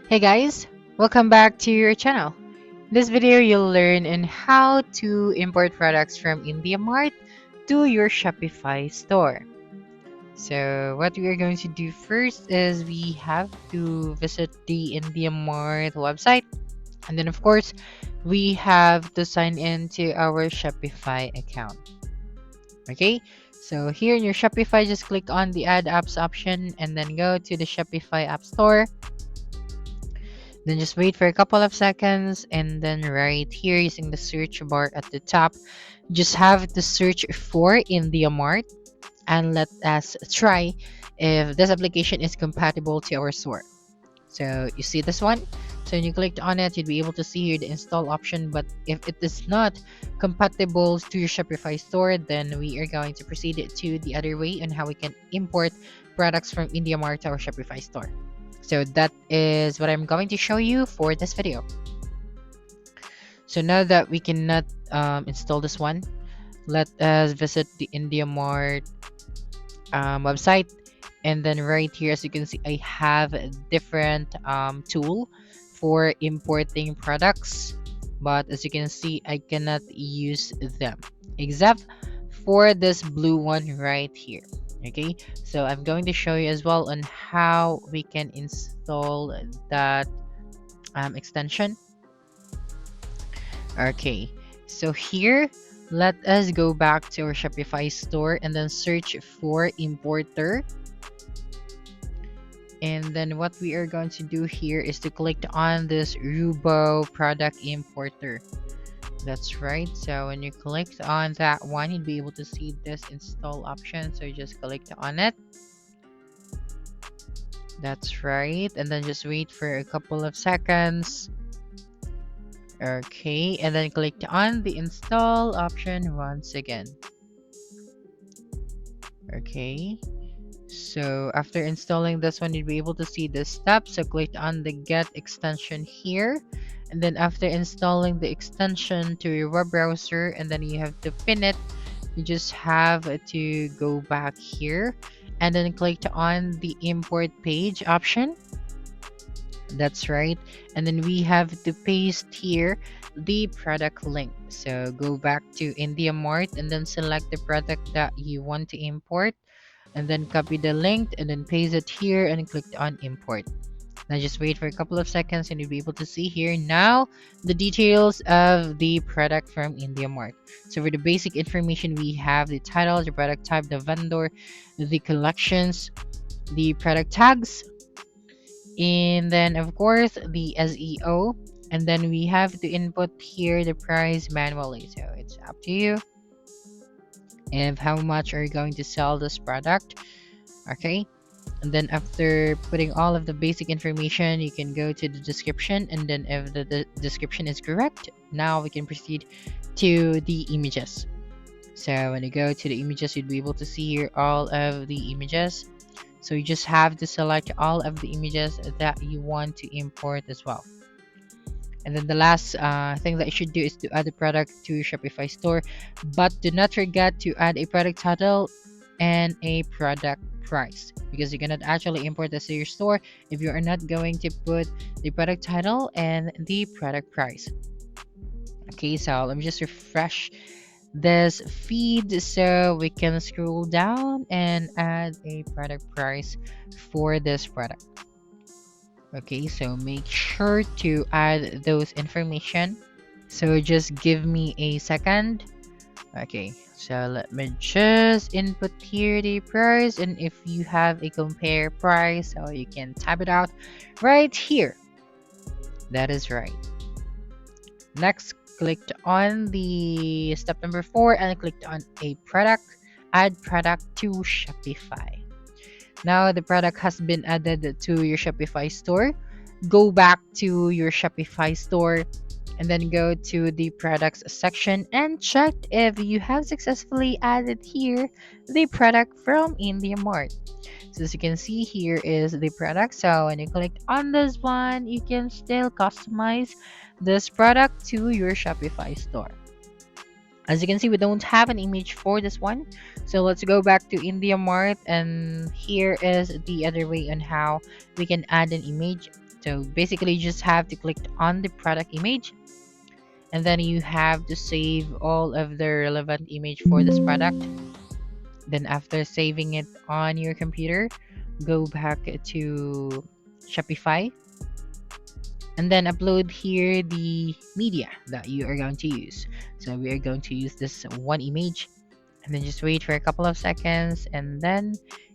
Hey guys, welcome back to your channel. In this video, you'll learn on how to import products from Indiamart to your Shopify store. So what we are going to do first is we have to visit the Indiamart website, and then of course we have to sign in to our Shopify account. Okay, so here in your Shopify, just click on the Add Apps option and then go to the Shopify App Store. Then just wait for a couple of seconds, and then right here using the search bar at the top, just have to search for Indiamart and let us try if this application is compatible to our store. So you see this one? So when you clicked on it, you'd be able to see here the install option, but if it is not compatible to your Shopify store, then we are going to proceed to the other way on how we can import products from Indiamart to our Shopify store. So that is what I'm going to show you for this video. So now that we cannot install this one, let us visit the Indiamart website, and then right here, as you can see, I have a different tool for importing products, but as you can see, I cannot use them except for this blue one right here. Okay, so I'm going to show you as well on how we can install that extension. Okay, so here let us go back to our Shopify store and then search for importer. And then what we are going to do here is to click on this Rubo product importer. That's right, so when you click on that one, you'll be able to see this install option, so you just click on it. That's right, and then just wait for a couple of seconds. Okay, and then click on the install option once again. Okay, so after installing this one, you'll be able to see this step, so click on the get extension here, and then after installing the extension to your web browser, and then you have to pin it, you just have to go back here and then click on the import page option. That's right, and then we have to paste here the product link. So go back to Indiamart and then select the product that you want to import, and then copy the link and then paste it here and click on import. Now just wait for a couple of seconds and you'll be able to see here now the details of the product from Indiamart. So for the basic information, we have the title, the product type, the vendor, the collections, the product tags, and then of course the SEO, and then we have to input here the price manually, so it's up to you and how much are you going to sell this product. Okay, and then after putting all of the basic information, you can go to the description, and then if the description is correct, now we can proceed to the images. So when you go to the images, you'll be able to see here all of the images, so you just have to select all of the images that you want to import as well. And then the last thing that you should do is to add a product to your Shopify store, but do not forget to add a product title and a product price, because you cannot actually import this to your store if you are not going to put the product title and the product price. Okay, so let me just refresh this feed so we can scroll down and add a product price for this product. Okay, so make sure to add those information, so just give me a second. Okay, so let me just input here the price, and if you have a compare price, so you can type it out right here. That is right. Next, clicked on the step number 4 and clicked on a product, add product to Shopify. Now the product has been added to your Shopify store. Go back to your Shopify store and then go to the products section and check if you have successfully added here the product from Indiamart. So as you can see, here is the product. So when you click on this one, you can still customize this product to your Shopify store. As you can see, we don't have an image for this one, so let's go back to Indiamart, and here is the other way on how we can add an image So basically you just have to click on the product image, and then you have to save all of the relevant image for this product. Then after saving it on your computer, go back to Shopify, and then upload here the media that you are going to use. So we are going to use this one image, and then just wait for a couple of seconds, and then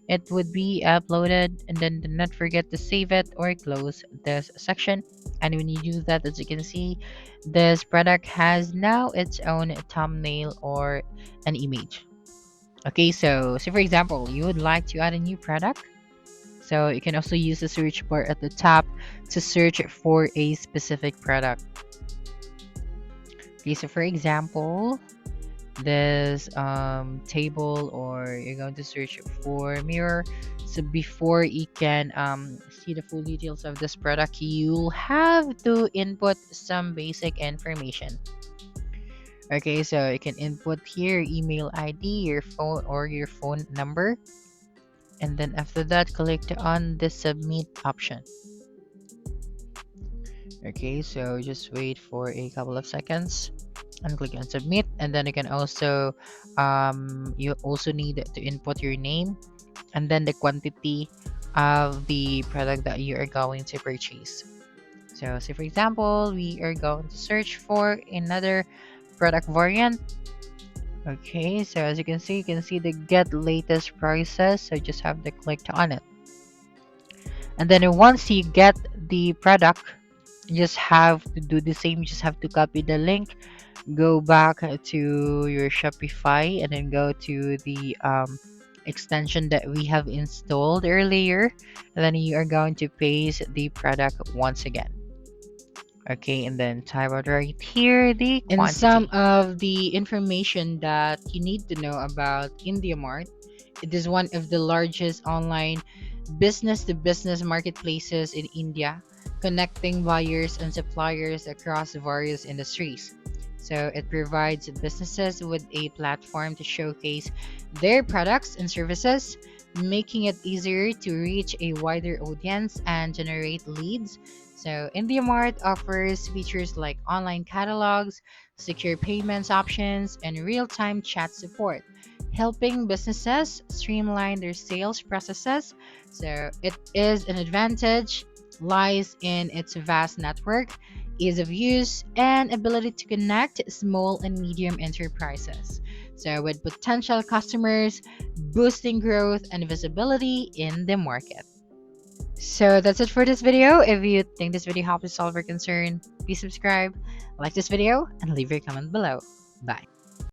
it would be uploaded. And then do not forget to save it or close this section. And when you do that, as you can see, this product has now its own thumbnail or an image. Okay, so for example, you would like to add a new product, so you can also use the search bar at the top to search for a specific product. Okay, so for example, this table, or you're going to search for mirror. So before you can see the full details of this product, you'll have to input some basic information. Okay, so you can input here email ID, your phone or your phone number, and then after that click on the submit option. Okay, so just wait for a couple of seconds and click on submit. And then you can also you also need to input your name and then the quantity of the product that you are going to purchase. So say for example, we are going to search for another product variant. Okay, so as you can see the get latest prices, so just have to click on it. And then once you get the product, you just have to do the same. You just have to copy the link, go back to your Shopify, and then go to the extension that we have installed earlier, and then you are going to paste the product once again. Okay, and then type out right here the quantity. And some of the information that you need to know about Indiamart. It is one of the largest online business-to-business marketplaces in India, connecting buyers and suppliers across various industries. So it provides businesses with a platform to showcase their products and services, making it easier to reach a wider audience and generate leads. So Indiamart offers features like online catalogs, secure payments options, and real-time chat support, helping businesses streamline their sales processes. So it is an advantage lies in its vast network, ease of use, and ability to connect small and medium enterprises. So with potential customers, boosting growth and visibility in the market. So that's it for this video. If you think this video helped you solve your concern, please subscribe, like this video, and leave your comment below. Bye.